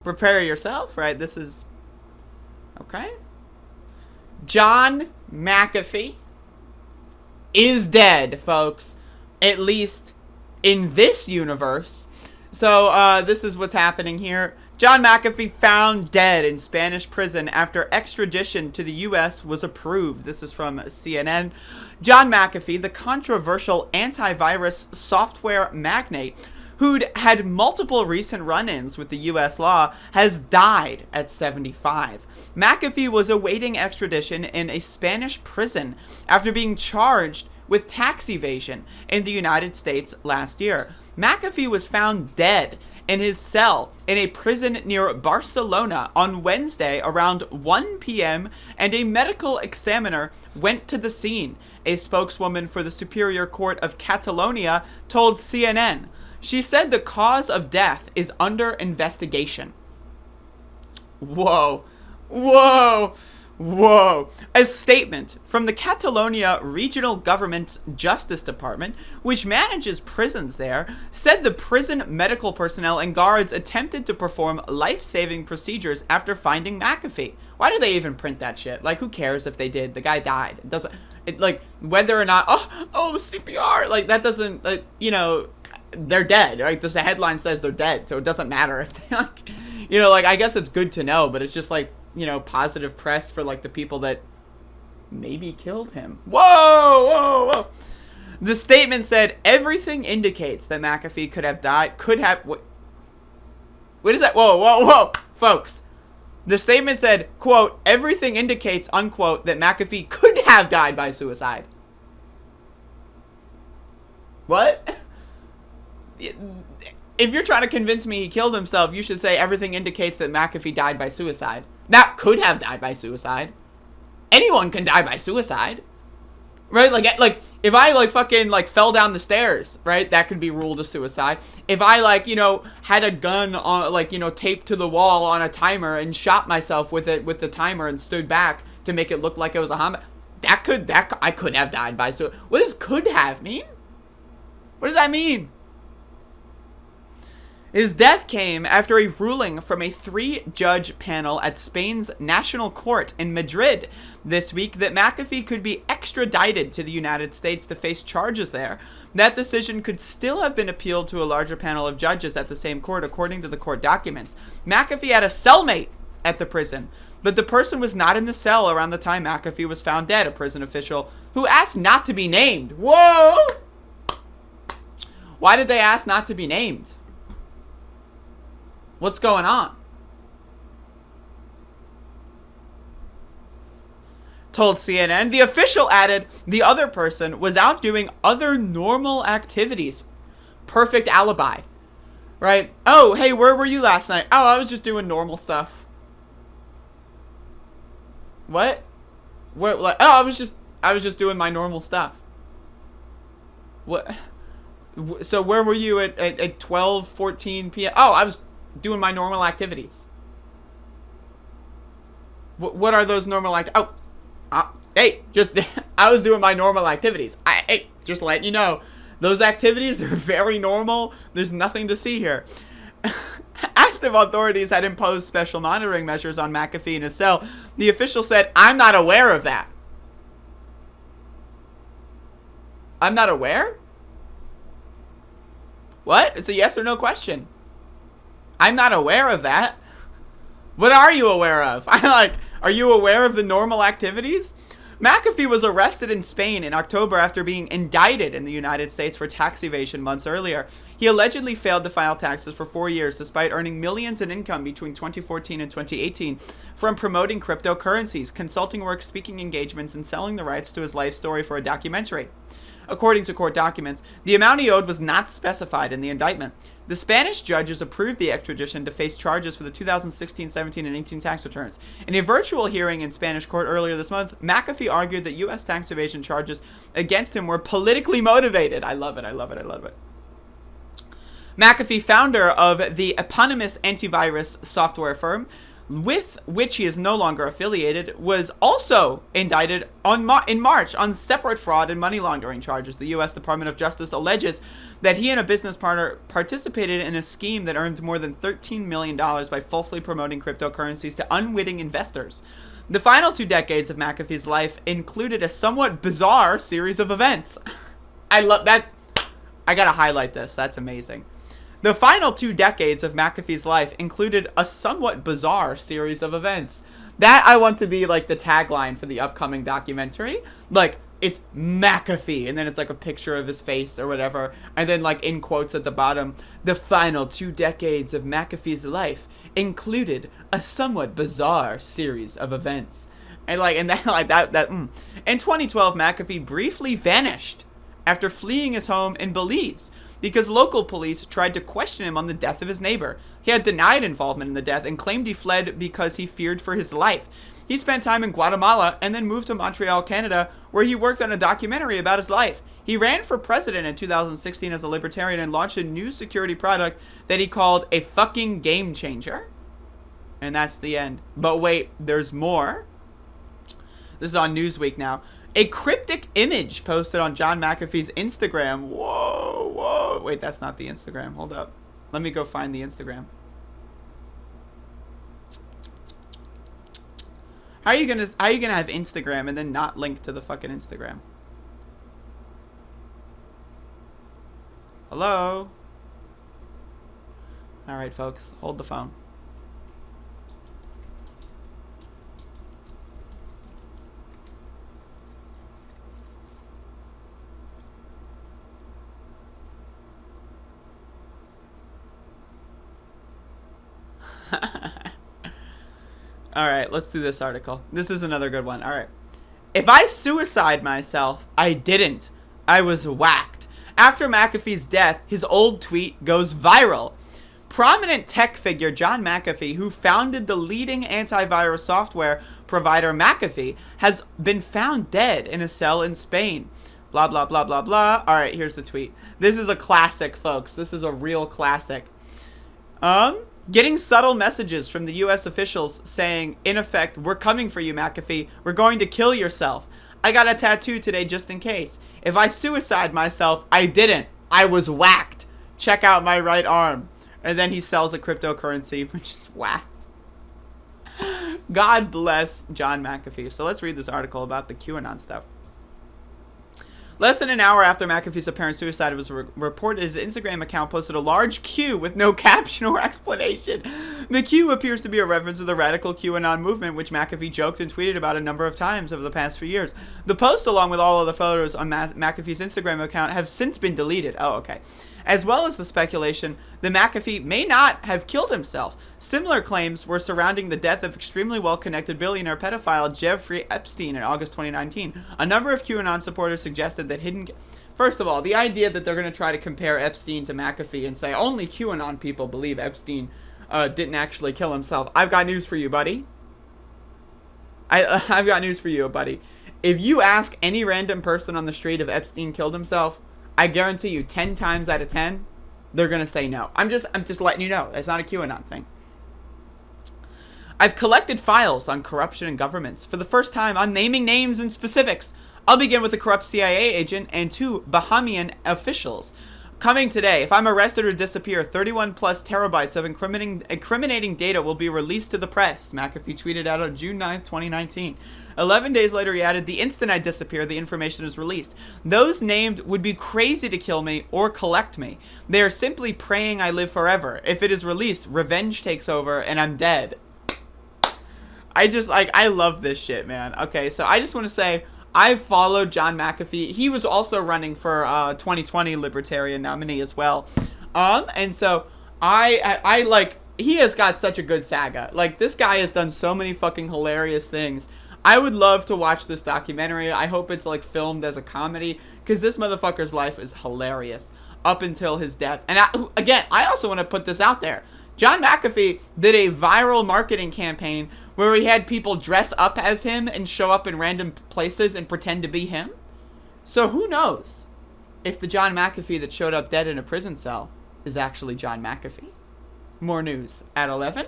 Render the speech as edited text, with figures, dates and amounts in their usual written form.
Prepare yourself, right? This is... Okay. John McAfee is dead, folks. At least in this universe. So, this is what's happening here. John McAfee found dead in Spanish prison after extradition to the U.S. was approved. This is from CNN. John McAfee, the controversial antivirus software magnate who'd had multiple recent run-ins with the U.S. law, has died at 75. McAfee was awaiting extradition in a Spanish prison after being charged with tax evasion in the United States last year. McAfee was found dead in his cell in a prison near Barcelona on Wednesday around 1 p.m. and a medical examiner went to the scene, a spokeswoman for the Superior Court of Catalonia told CNN. She said the cause of death is under investigation. Whoa. Whoa. Whoa. A statement from the Catalonia Regional Government's Justice Department, which manages prisons there, said the prison medical personnel and guards attempted to perform life-saving procedures after finding McAfee. Why do they even print that shit? Like, who cares if they did? The guy died. It doesn't... like, whether or not... Oh, CPR! Like, that doesn't... you know... They're dead, right? The headline says they're dead, so it doesn't matter if they, like... You know, like, I guess it's good to know, but it's just, like... You know, positive press for, like, the people that maybe killed him. Whoa, whoa, whoa. The statement said, everything indicates that McAfee could have died, what is that? Whoa, whoa, whoa, folks. The statement said, quote, everything indicates, unquote, that McAfee could have died by suicide. What? If you're trying to convince me he killed himself, you should say everything indicates that McAfee died by suicide. Not could have died by suicide. Anyone can die by suicide. Right? Like if I, like, fucking, like, fell down the stairs, right? That could be ruled a suicide. If I, like, you know, had a gun on, like, you know, taped to the wall on a timer and shot myself with it, with the timer and stood back to make it look like it was a homicide, I could have died by suicide. What does could have mean? What does that mean? His death came after a ruling from a 3-judge panel at Spain's National Court in Madrid this week that McAfee could be extradited to the United States to face charges there. That decision could still have been appealed to a larger panel of judges at the same court, according to the court documents. McAfee had a cellmate at the prison, but the person was not in the cell around the time McAfee was found dead, a prison official who asked not to be named. Whoa! Why did they ask not to be named? What's going on? Told CNN. The official added the other person was out doing other normal activities. Perfect alibi. Right? Oh, hey, where were you last night? Oh, I was just doing normal stuff. What? Where? Like, oh, I was just doing my normal stuff. What? So where were you at 12, 14 p.m.? Oh, I was doing my normal activities. What are those normal hey, just I was doing my normal activities. Hey, just letting you know, those activities are very normal. There's nothing to see here. Asked if authorities had imposed special monitoring measures on McAfee in his cell, the official said, "I'm not aware of that." I'm not aware? What? It's a yes or no question. I'm not aware of that. What are you aware of? Are you aware of the normal activities? McAfee was arrested in Spain in October after being indicted in the United States for tax evasion months earlier. He allegedly failed to file taxes for 4 years despite earning millions in income between 2014 and 2018 from promoting cryptocurrencies, consulting work, speaking engagements, and selling the rights to his life story for a documentary. According to court documents, the amount he owed was not specified in the indictment. The Spanish judges approved the extradition to face charges for the 2016, 17, and 18 tax returns. In a virtual hearing in Spanish court earlier this month, McAfee argued that U.S. tax evasion charges against him were politically motivated. I love it, I love it, I love it. McAfee, founder of the eponymous antivirus software firm, with which he is no longer affiliated, was also indicted in March on separate fraud and money laundering charges. The U.S. Department of Justice alleges that he and a business partner participated in a scheme that earned more than $13 million by falsely promoting cryptocurrencies to unwitting investors. The final 2 decades of McAfee's life included a somewhat bizarre series of events. I love that. I gotta highlight this. That's amazing. The final 2 decades of McAfee's life included a somewhat bizarre series of events. That I want to be like the tagline for the upcoming documentary. Like, it's McAfee, and then it's like a picture of his face or whatever, and then like in quotes at the bottom, the final 2 decades of McAfee's life included a somewhat bizarre series of events. And like, and that, like that. In 2012, McAfee briefly vanished after fleeing his home in Belize because local police tried to question him on the death of his neighbor. He had denied involvement in the death and claimed he fled because he feared for his life. He spent time in Guatemala and then moved to Montreal, Canada, where he worked on a documentary about his life. He ran for president in 2016 as a libertarian and launched a new security product that he called a fucking game changer. And that's the end. But wait, there's more. This is on Newsweek now. A cryptic image posted on John McAfee's Instagram. Whoa. Wait, that's not the Instagram. Hold up. Let me go find the Instagram. How are you gonna have Instagram and then not link to the fucking Instagram? Hello? Alright, folks. Hold the phone. Alright, let's do this article. This is another good one. Alright. If I suicide myself, I didn't. I was whacked. After McAfee's death, his old tweet goes viral. Prominent tech figure John McAfee, who founded the leading antivirus software provider McAfee, has been found dead in a cell in Spain. Blah, blah, blah, blah, blah. Alright, here's the tweet. This is a classic, folks. This is a real classic. Getting subtle messages from the U.S. officials saying, in effect, we're coming for you, McAfee. We're going to kill yourself. I got a tattoo today just in case. If I suicide myself, I didn't. I was whacked. Check out my right arm. And then he sells a cryptocurrency, which is whack. God bless John McAfee. So let's read this article about the QAnon stuff. Less than an hour after McAfee's apparent suicide was reported, his Instagram account posted a large Q with no caption or explanation. The Q appears to be a reference to the radical QAnon movement, which McAfee joked and tweeted about a number of times over the past few years. The post, along with all of the photos on McAfee's Instagram account, have since been deleted. Oh, okay. As well as the speculation that McAfee may not have killed himself. Similar claims were surrounding the death of extremely well-connected billionaire pedophile Jeffrey Epstein in August 2019. A number of QAnon supporters suggested that First of all, the idea that they're going to try to compare Epstein to McAfee and say only QAnon people believe Epstein didn't actually kill himself. I've got news for you, buddy. I've got news for you, buddy. If you ask any random person on the street if Epstein killed himself, I guarantee you 10 times out of 10, they're going to say no. I'm just letting you know. It's not a QAnon thing. I've collected files on corruption in governments. For the first time, I'm naming names and specifics. I'll begin with a corrupt CIA agent and 2 Bahamian officials. Coming today, if I'm arrested or disappear, 31 plus terabytes of incriminating data will be released to the press, McAfee tweeted out on June 9th, 2019. 11 days later, he added, the instant I disappear, the information is released. Those named would be crazy to kill me or collect me. They are simply praying I live forever. If it is released, revenge takes over and I'm dead. I love this shit, man. Okay, so I just want to say, I followed John McAfee. He was also running for 2020 Libertarian nominee as well. And so I like, he has got such a good saga. Like, this guy has done so many fucking hilarious things. I would love to watch this documentary. I hope it's like filmed as a comedy, because this motherfucker's life is hilarious up until his death. And I also want to put this out there. John McAfee did a viral marketing campaign where he had people dress up as him and show up in random places and pretend to be him. So who knows if the John McAfee that showed up dead in a prison cell is actually John McAfee. More news at 11.